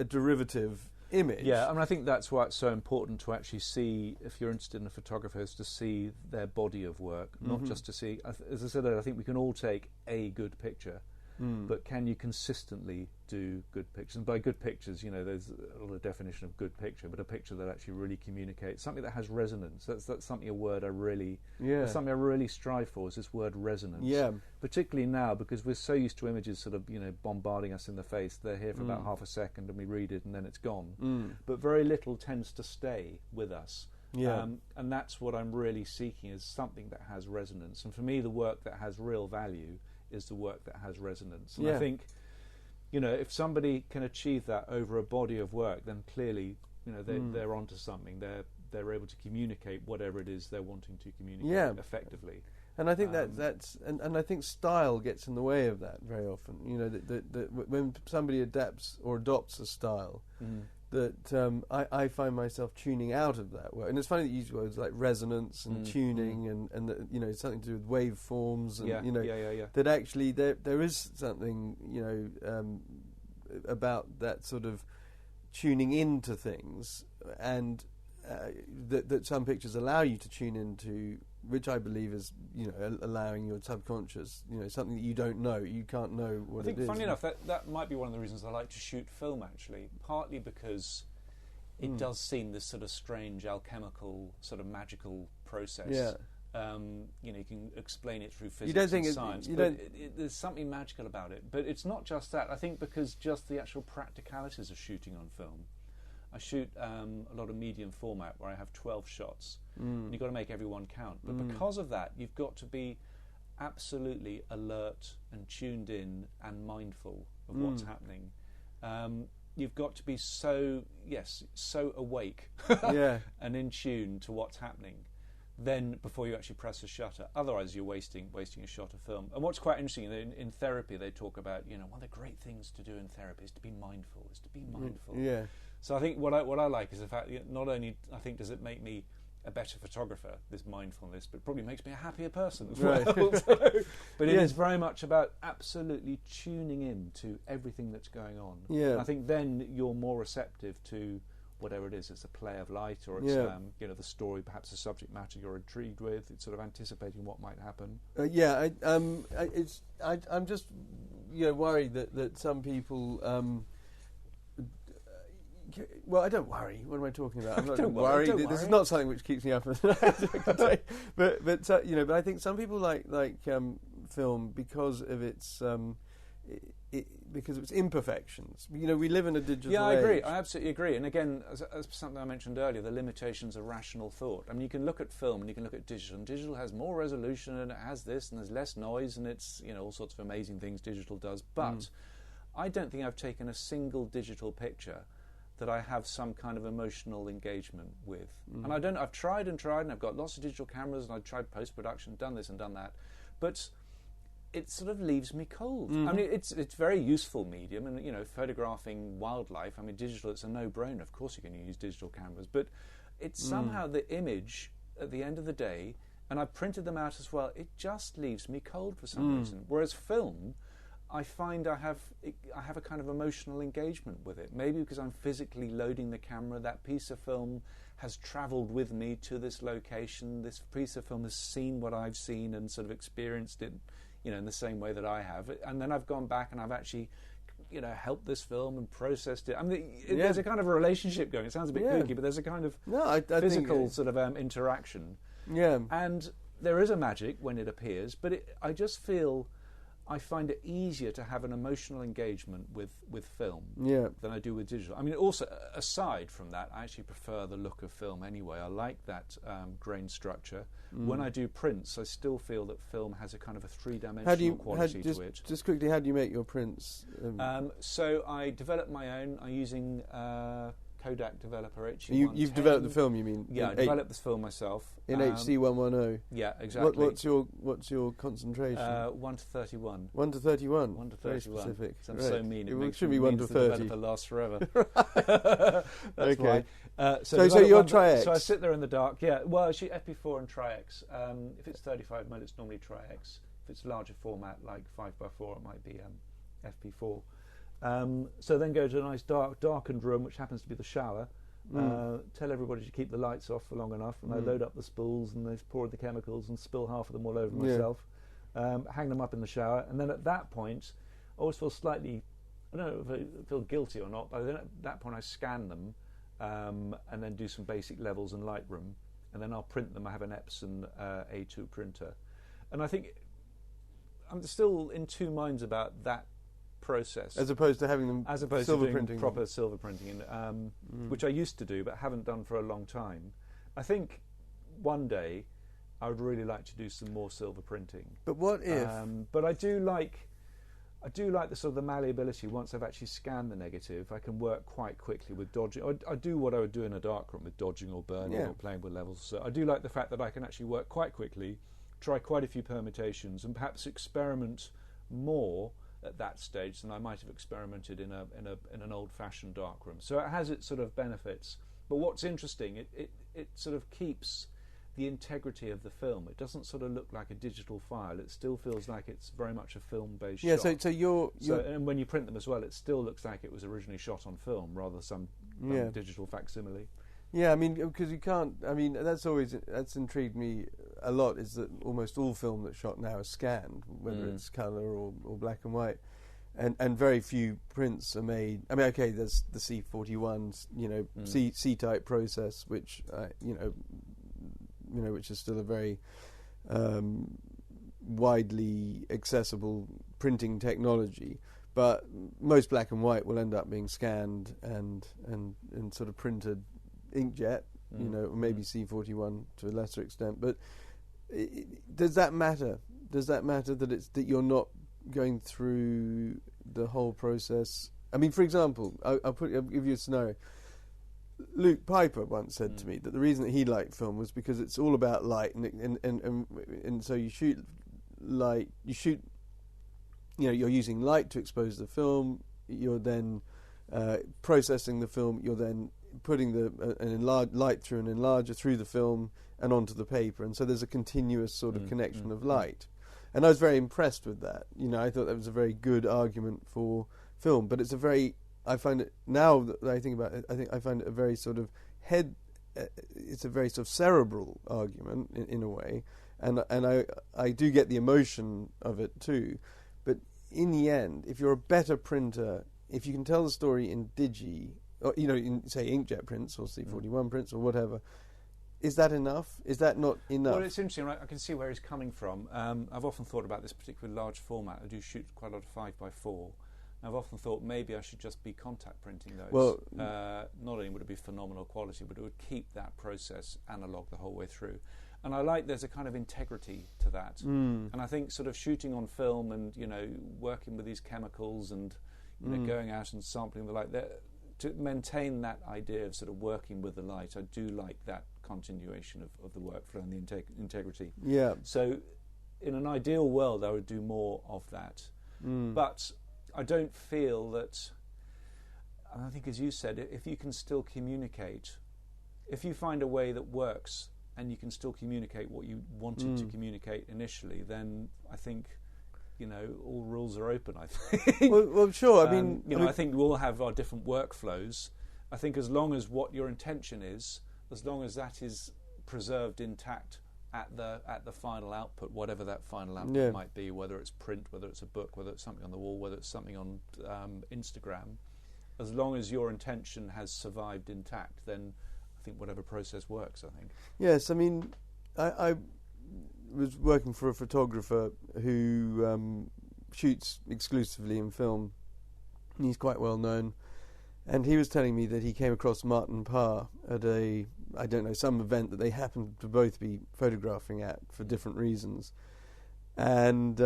derivative image. Yeah, I mean, I think that's why it's so important to actually see, if you're interested in a photographer, is to see their body of work, not just to see... As I said earlier, I think we can all take a good picture, but can you consistently do good pictures? And by good pictures, there's a lot of definition of good picture, but a picture that actually really communicates, something that has resonance. That's something, something I really strive for, is this word resonance. Yeah. Particularly now, because we're so used to images sort of, bombarding us in the face. They're here for about half a second, and we read it, and then it's gone. But very little tends to stay with us. Yeah. And that's what I'm really seeking, is something that has resonance. And for me, the work that has real value is the work that has resonance. And I think, if somebody can achieve that over a body of work, then clearly, they're onto something. They're able to communicate whatever it is they're wanting to communicate effectively. And I think that's and I think style gets in the way of that very often. That when somebody adapts or adopts a style, that I find myself tuning out of that work. And it's funny that you use words like resonance and tuning and that, something to do with waveforms and that actually there is something about that sort of tuning into things, and that some pictures allow you to tune into, which I believe is, allowing your subconscious, something that you don't know, you can't know what it is. I think, funny enough, that might be one of the reasons I like to shoot film, actually, partly because it does seem this sort of strange alchemical, sort of magical process. Yeah. You can explain it through physics you don't think and science, there's something magical about it. But it's not just that. I think because just the actual practicalities of shooting on film. I shoot a lot of medium format where I have 12 shots. And you've got to make every one count. But because of that, you've got to be absolutely alert and tuned in and mindful of what's happening. You've got to be so awake and in tune to what's happening then before you actually press a shutter. Otherwise, you're wasting a shot of film. And what's quite interesting, in therapy, they talk about, one of the great things to do in therapy is to be mindful. Yeah. So I think what I like is the fact that not only I think does it make me a better photographer, this mindfulness, but it probably makes me a happier person as well. But it is very much about absolutely tuning in to everything that's going on. Yeah. And I think then you're more receptive to whatever it is. It's a play of light, or it's the story, perhaps the subject matter you're intrigued with. It's sort of anticipating what might happen. I'm just worried that some people. Well, I don't worry. What am I talking about? I'm not worried. This is not something which keeps me up at night. But I think some people like film because of its because it's imperfections. You know, we live in a digital I agree. age. I absolutely agree. And again, as something I mentioned earlier, the limitations of rational thought. I mean, you can look at film and you can look at digital, and digital has more resolution and it has this, and there's less noise, and it's, you know, all sorts of amazing things digital does. But I don't think I've taken a single digital picture that I have some kind of emotional engagement with. And I've tried and tried, and I've got lots of digital cameras, and I've tried post-production, done this and done that, but it sort of leaves me cold. I mean, it's very useful medium, and, you know, photographing wildlife, I mean, digital, it's a no-brainer. Of course you can use digital cameras, but it's somehow the image at the end of the day, and I've printed them out as well, it just leaves me cold for some reason. Whereas film, I find I have a kind of emotional engagement with it. Maybe because I'm physically loading the camera, that piece of film has travelled with me to this location. This piece of film has seen what I've seen and sort of experienced it, you know, in the same way that I have. And then I've gone back and I've actually, you know, helped this film and processed it. I mean, there's a kind of a relationship going. It sounds a bit kooky, but there's a kind of I physical think, sort of interaction. Yeah. And there is a magic when it appears, but I just feel I find it easier to have an emotional engagement with film than I do with digital. I mean, also, aside from that, I actually prefer the look of film anyway. I like that grain structure. When I do prints, I still feel that film has a kind of a three-dimensional quality to it. Just quickly, how do you make your prints? So I develop my own. I'm using Kodak developer HC110. You've developed the film, you mean? Yeah, I developed this film myself. In HC110? Yeah, exactly. What's your concentration? 1 to 31. 1 to 31? 1 to 31. Very specific. I'm so mean. It should be 1 to 30. The developer lasts forever. That's okay. why. So you're Tri-X? So I sit there in the dark. Yeah, well, I shoot Ep4 and Tri-X. If it's 35mm, it's normally Tri-X. If it's larger format, like 5x4, it might be FP4. So then go to a nice darkened room, which happens to be the shower. Tell everybody to keep the lights off for long enough, and I load up the spools and they pour the chemicals and spill half of them all over myself. Hang them up in the shower, and then at that point, I always feel slightly, I don't know if I feel guilty or not, but then at that point I scan them and then do some basic levels in Lightroom, and then I'll print them. I have an Epson A2 printer, and I think I'm still in two minds about that process, as opposed to having them silver printing, proper silver printing, which I used to do but haven't done for a long time. I think one day I would really like to do some more silver printing. But what if? But I do like the sort of the malleability. Once I've actually scanned the negative, I can work quite quickly with dodging. I do what I would do in a darkroom with dodging or burning or playing with levels. So I do like the fact that I can actually work quite quickly, try quite a few permutations, and perhaps experiment more at that stage than I might have experimented in an old-fashioned darkroom. So it has its sort of benefits. But what's interesting, it sort of keeps the integrity of the film. It doesn't sort of look like a digital file. It still feels like it's very much a film-based shot. So you're and when you print them as well, it still looks like it was originally shot on film rather than some digital facsimile. Yeah, I mean, because you can't. I mean, that's intrigued me a lot. Is that almost all film that's shot now is scanned, whether it's colour or black and white, and very few prints are made. I mean, okay, there's the C41s, C-type process, which which is still a very widely accessible printing technology. But most black and white will end up being scanned and sort of printed inkjet, or maybe C41 to a lesser extent. But does that matter? Does that matter that you're not going through the whole process? I mean, for example, I'll give you a scenario. Luke Piper once said to me that the reason that he liked film was because it's all about light, and so you shoot light. You're using light to expose the film. You're then processing the film. You're then putting light through an enlarger through the film and onto the paper, and so there's a continuous sort of connection of light. And I was very impressed with that. I thought that was a very good argument for film. But I find it, now that I think about it, I find it a very sort of it's a very sort of cerebral argument in a way, and I do get the emotion of it too. But in the end, if you're a better printer, if you can tell the story in digi, or, in, say, inkjet prints or C41 prints or whatever, is that enough? Is that not enough? Well, it's interesting, right? I can see where he's coming from. I've often thought about this particular large format. I do shoot quite a lot of 5x4. I've often thought maybe I should just be contact printing those. Well, not only would it be phenomenal quality, but it would keep that process analog the whole way through. And I like there's a kind of integrity to that. And I think sort of shooting on film and, working with these chemicals and, going out and sampling the light, to maintain that idea of sort of working with the light, I do like that continuation of the workflow and the integrity. Yeah. So in an ideal world, I would do more of that. But I don't feel that, and I think as you said, if you can still communicate, if you find a way that works and you can still communicate what you wanted to communicate initially, then I think, all rules are open, I think. Well, sure. I mean, I think we'll have our different workflows. I think as long as what your intention is, as long as that is preserved intact at the final output, whatever that final output might be, whether it's print, whether it's a book, whether it's something on the wall, whether it's something on Instagram, as long as your intention has survived intact, then I think whatever process works, I think. Yes, I mean, I was working for a photographer who shoots exclusively in film. He's quite well known. And he was telling me that he came across Martin Parr at some event that they happened to both be photographing at for different reasons. And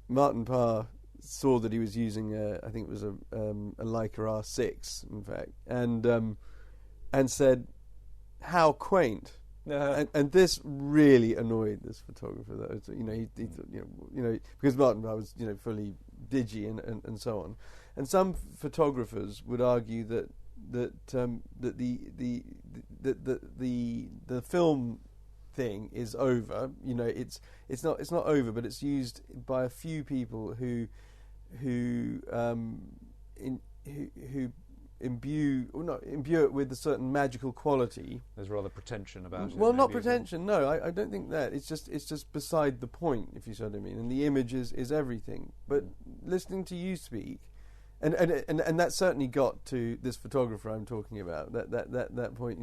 Martin Parr saw that he was using I think it was a Leica R6, in fact, and said, "How quaint." And this really annoyed this photographer. That he thought, because Martin Parr was fully digi and so on. And some photographers would argue that the film thing is over. It's not over, but it's used by a few people who imbue it with a certain magical quality. There's rather pretension about it. Well, not pretension. No, I don't think that. It's just beside the point, if you see what I mean. And the image is everything. But listening to you speak. And that certainly got to this photographer I'm talking about. That point,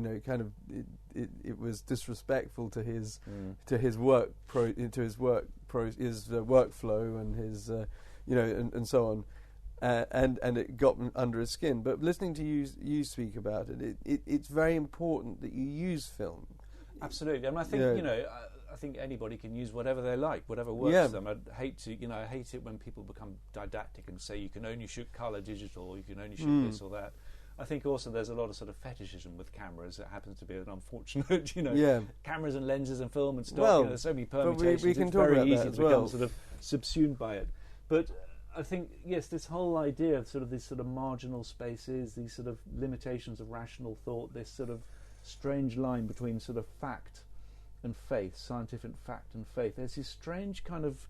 it was disrespectful to his workflow and his and so on, and it got under his skin. But listening to you speak about it, it's very important that you use film. Absolutely, and I think I think anybody can use whatever they like, whatever works for them. I hate it when people become didactic and say you can only shoot colour digital, or you can only shoot this or that. I think also there's a lot of sort of fetishism with cameras. It happens to be an unfortunate, cameras and lenses and film and stuff. Well, there's so many permutations. We can it's talk very about easy that to as become well. sort of subsumed by it. But I think this whole idea of sort of these sort of marginal spaces, these sort of limitations of rational thought, this sort of strange line between sort of fact and faith, scientific fact and faith. There's these strange kind of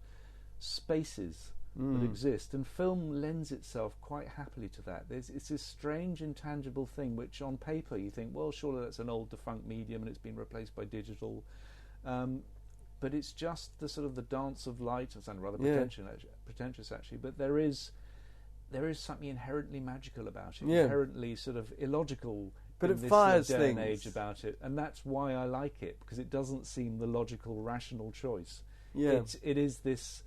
spaces that exist, and film lends itself quite happily to that. It's this strange intangible thing which on paper you think, well, surely that's an old defunct medium and it's been replaced by digital, but it's just the sort of the dance of light. It sounds rather pretentious actually, but there is something inherently magical about it, inherently sort of illogical. But in it this fires day things. And age about it, and that's why I like it, because it doesn't seem the logical, rational choice. Yeah. It is this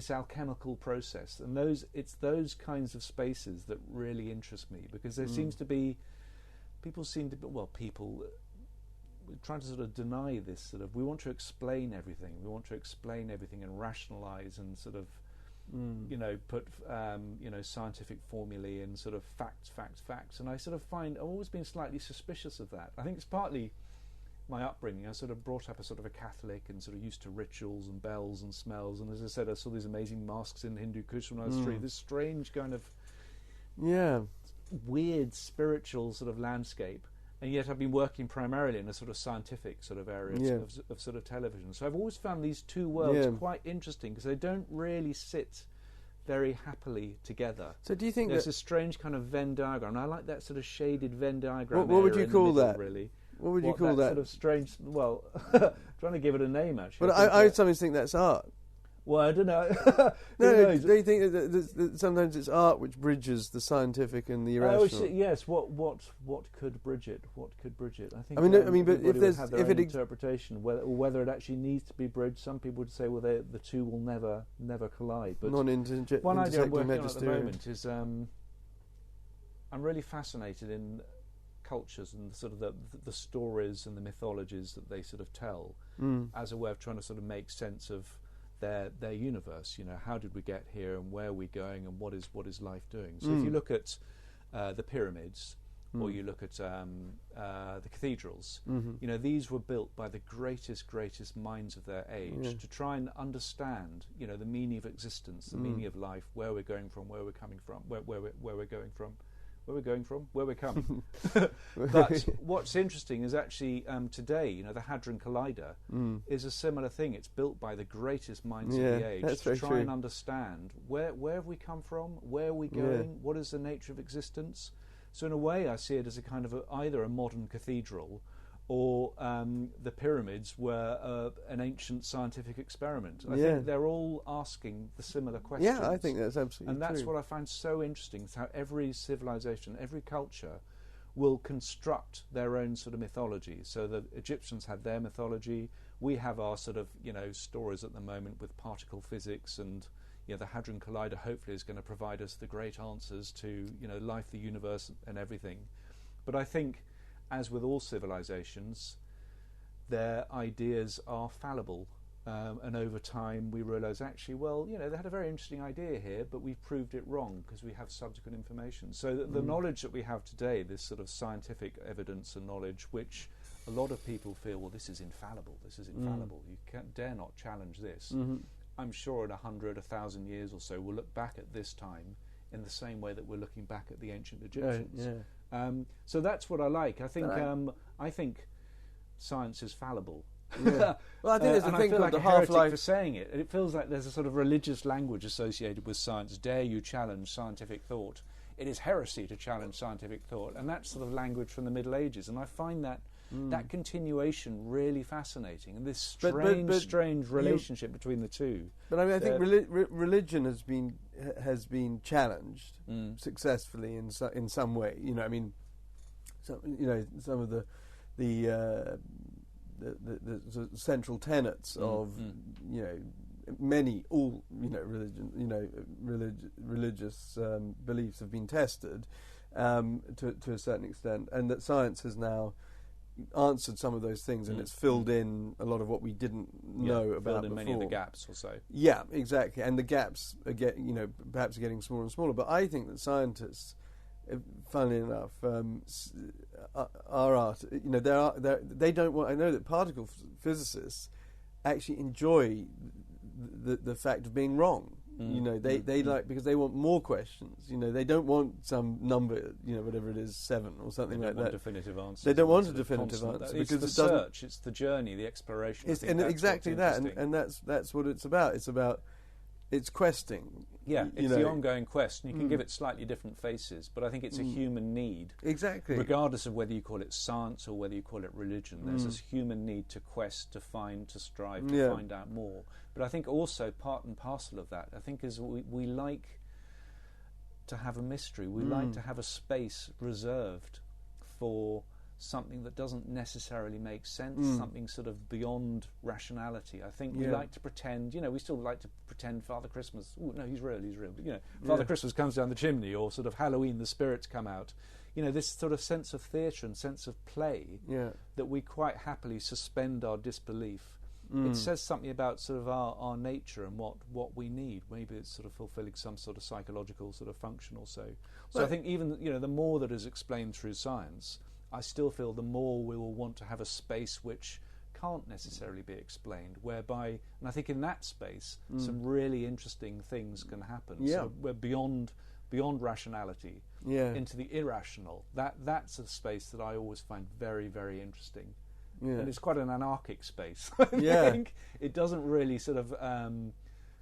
alchemical process, and it's those kinds of spaces that really interest me, because there seems to be people trying to sort of deny this sort of, we want to explain everything and rationalize and sort of put scientific formulae and sort of facts, and I sort of find I've always been slightly suspicious of that. I think it's partly my upbringing. I sort of brought up as sort of a Catholic and sort of used to rituals and bells and smells, and as I said, I saw these amazing masks in Hindu Kush when I was 3. This strange kind of weird spiritual sort of landscape, and yet I've been working primarily in a sort of scientific sort of area of sort of television. So I've always found these two worlds quite interesting, because they don't really sit very happily together. So do you think there's a strange kind of Venn diagram, and I like that sort of shaded Venn diagram. What would you call that? Really? What would you call that? Sort of strange. Well, trying to give it a name actually. But I sometimes think that's art. Well, I don't know. No, do you think that sometimes it's art which bridges the scientific and the irrational? Yes. What could bridge it? What could bridge it? I think. But if there's interpretation, whether it actually needs to be bridged, some people would say, well, the two will never collide. But one idea I'm working on at the moment is I'm really fascinated in cultures and sort of the stories and the mythologies that they sort of tell as a way of trying to sort of make sense of their universe. How did we get here, and where are we going, and what is life doing? So if you look at the pyramids, or you look at the cathedrals, these were built by the greatest minds of their age to try and understand, the meaning of existence, the meaning of life, where we're going from, where we're coming from, where we're going from. Where we're going from, where we're coming. But what's interesting is actually today, the Hadron Collider is a similar thing. It's built by the greatest minds of the age to try and understand where have we come from, where are we going, what is the nature of existence. So in a way, I see it as a kind of either a modern cathedral, or the pyramids were an ancient scientific experiment. I think they're all asking the similar questions. Yeah, I think that's absolutely true. And that's true. what I find so interesting, is how every civilization, every culture will construct their own sort of mythology. So the Egyptians had their mythology. We have our sort of, stories at the moment with particle physics, and the Hadron Collider hopefully is going to provide us the great answers to, life, the universe, and everything. But I think, as with all civilizations, their ideas are fallible, and over time we realise actually, they had a very interesting idea here, but we've proved it wrong because we have subsequent information. So the knowledge that we have today, this sort of scientific evidence and knowledge, which a lot of people feel, well, this is infallible, you dare not challenge this. I'm sure in 100, 1,000 years or so, we'll look back at this time in the same way that we're looking back at the ancient Egyptians. So that's what I like. I think science is fallible. Yeah. Well, I think there's a thing called the half-life for saying it. It feels like there's a sort of religious language associated with science. Dare you challenge scientific thought? It is heresy to challenge scientific thought, and that's sort of language from the Middle Ages. And I find that continuation really fascinating, and this strange relationship between the two. But I think religion has been challenged successfully in some way. Some of the central tenets of religious beliefs have been tested to a certain extent, and that science has now answered some of those things, and it's filled in a lot of what we didn't know about filled in before. Many of the gaps or so. Yeah, exactly, and the gaps are perhaps getting smaller and smaller. But I think that scientists, funnily enough, are art. They don't want. I know that particle physicists actually enjoy the fact of being wrong. They like, because they want more questions. They don't want some number, whatever it is, 7 or something like that. Definitive answers. They don't want a definitive answer, because the search, it's the journey, the exploration. And exactly that, and that's what it's about. It's questing. Yeah, it's the ongoing quest, and you can give it slightly different faces, but I think it's a human need. Exactly. Regardless of whether you call it science or whether you call it religion, there's this human need to quest, to find, to strive, to find out more. But I think also part and parcel of that, I think, is we like to have a mystery. We like to have a space reserved for something that doesn't necessarily make sense, something sort of beyond rationality. I think we like to pretend, we still like to pretend Father Christmas, no, he's real. But, Father Christmas comes down the chimney, or sort of Halloween, the spirits come out. This sort of sense of theatre and sense of play that we quite happily suspend our disbelief. It says something about sort of our nature and what we need. Maybe it's sort of fulfilling some sort of psychological sort of function or so. So I think even, the more that is explained through science, I still feel the more we will want to have a space which can't necessarily be explained, whereby, and I think in that space, some really interesting things can happen. Yeah. So we're beyond rationality into the irrational. That's a space that I always find very, very interesting. Yeah. And it's quite an anarchic space. I think it doesn't really sort of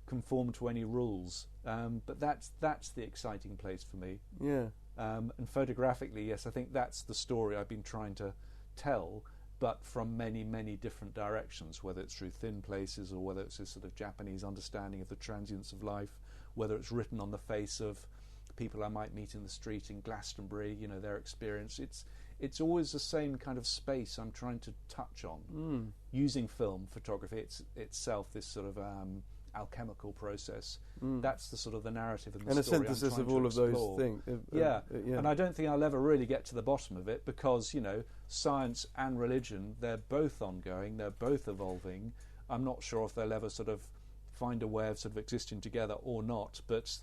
conform to any rules, but that's the exciting place for me. Yeah. And photographically, yes, I think that's the story I've been trying to tell. but from many, many different directions, whether it's through thin places or whether it's a sort of Japanese understanding of the transience of life, whether it's written on the face of people I might meet in the street in Glastonbury, their experience. It's always the same kind of space I'm trying to touch on. Using film photography itself, this sort of alchemical process. That's the sort of the narrative and the and story a synthesis I'm of trying all to of explore. those things. Yeah, and I don't think I'll ever really get to the bottom of it because, science and religion, they're both ongoing, they're both evolving. I'm not sure if they'll ever sort of find a way of sort of existing together or not, but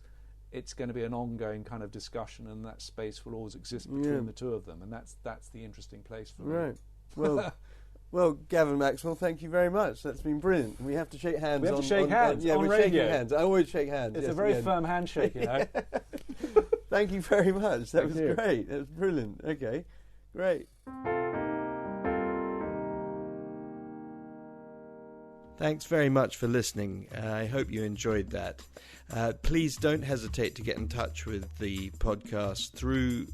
it's going to be an ongoing kind of discussion, and that space will always exist between the two of them, and that's the interesting place for me. Right. Well, well, Gavin Maxwell, thank you very much. That's been brilliant. We have to shake hands. We have to shake hands on we're radio. shaking hands. I always shake hands. It's a very firm handshake, Thank you very much. That was you. great. That was brilliant. Okay, great. Thanks very much for listening. I hope you enjoyed that. Please don't hesitate to get in touch with the podcast through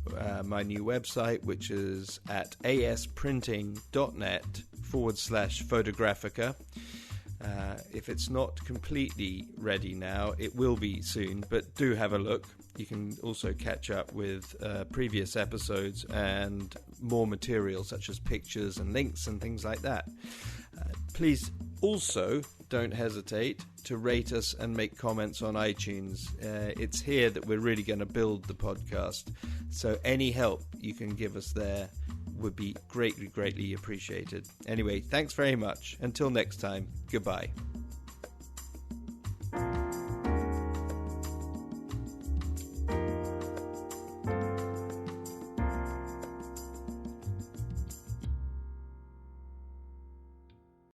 my new website, which is at asprinting.net/Photographica. If it's not completely ready now, it will be soon, but do have a look. You can also catch up with previous episodes and more material such as pictures and links and things like that. Please also don't hesitate to rate us and make comments on iTunes. It's here that we're really going to build the podcast. So any help you can give us there would be greatly, greatly appreciated. Anyway, thanks very much. Until next time, goodbye.